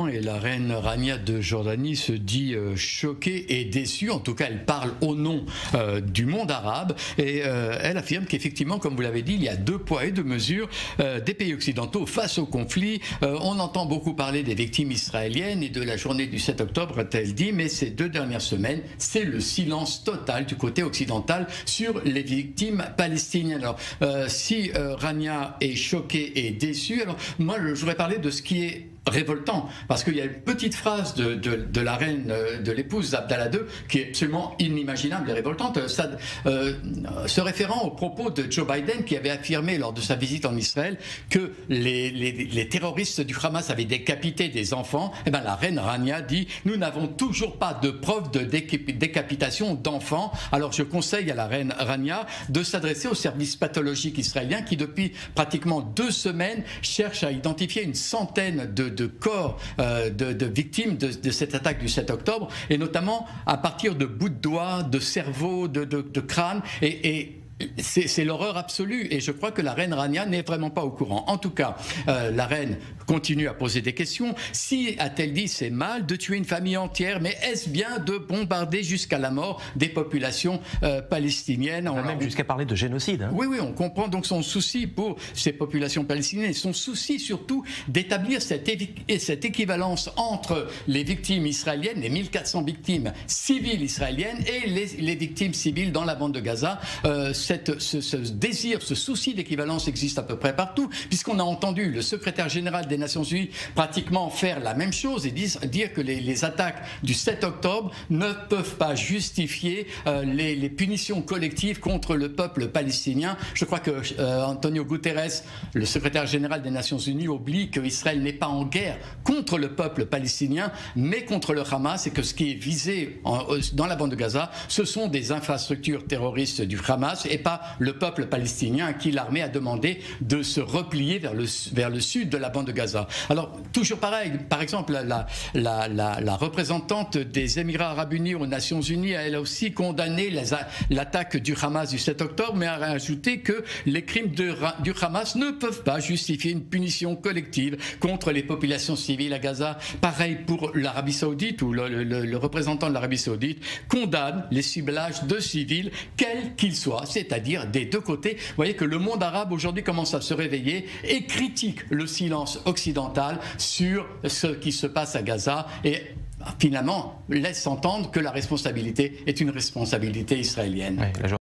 Et la reine Rania de Jordanie se dit choquée et déçue, en tout cas elle parle au nom du monde arabe et elle affirme qu'effectivement, comme vous l'avez dit, il y a deux poids et deux mesures des pays occidentaux face au conflit. On entend beaucoup parler des victimes israéliennes et de la journée du 7 octobre, a-t-elle dit, mais ces 2 dernières semaines, c'est le silence total du côté occidental sur les victimes palestiniennes. Alors, si Rania est choquée et déçue, alors moi je voudrais parler de ce qui est révoltant, parce qu'il y a une petite phrase de la reine, de l'épouse d'Abdallah II, qui est absolument inimaginable et révoltante, se référant aux propos de Joe Biden, qui avait affirmé lors de sa visite en Israël que les terroristes du Hamas avaient décapité des enfants. Et bien la reine Rania dit « Nous n'avons toujours pas de preuves de décapitation d'enfants ». Alors je conseille à la reine Rania de s'adresser au service pathologique israélien qui depuis pratiquement 2 semaines cherche à identifier une centaine de corps de victimes de cette attaque du 7 octobre, et notamment à partir de bouts de doigts, de cerveaux, de crânes, et c'est l'horreur absolue, et je crois que la reine Rania n'est vraiment pas au courant. En tout cas, la reine continue à poser des questions. Si, a-t-elle dit, c'est mal de tuer une famille entière, mais est-ce bien de bombarder jusqu'à la mort des populations palestiniennes? On a même jusqu'à parler de génocide. Hein. Oui, oui, on comprend donc son souci pour ces populations palestiniennes, et son souci surtout d'établir cette équivalence entre les victimes israéliennes, les 1400 victimes civiles israéliennes, et les victimes civiles dans la bande de Gaza. Ce désir, ce souci d'équivalence existe à peu près partout, puisqu'on a entendu le secrétaire général des Nations Unies pratiquement faire la même chose et dire que les attaques du 7 octobre ne peuvent pas justifier les punitions collectives contre le peuple palestinien. Je crois que Antonio Guterres, le secrétaire général des Nations Unies, oublie qu'Israël n'est pas en guerre contre le peuple palestinien, mais contre le Hamas, et que ce qui est visé dans la bande de Gaza, ce sont des infrastructures terroristes du Hamas, et pas le peuple palestinien à qui l'armée a demandé de se replier vers le sud de la bande de Gaza. Alors, toujours pareil, par exemple, la représentante des Émirats arabes unis aux Nations unies a elle aussi condamné l'attaque du Hamas du 7 octobre, mais a rajouté que les crimes du Hamas ne peuvent pas justifier une punition collective contre les populations civiles à Gaza. Pareil pour l'Arabie saoudite, où le représentant de l'Arabie saoudite condamne les ciblages de civils, quels qu'ils soient, c'est-à-dire des deux côtés. Vous voyez que le monde arabe aujourd'hui commence à se réveiller et critique le silence occidental sur ce qui se passe à Gaza, et finalement laisse entendre que la responsabilité est une responsabilité israélienne. Ouais,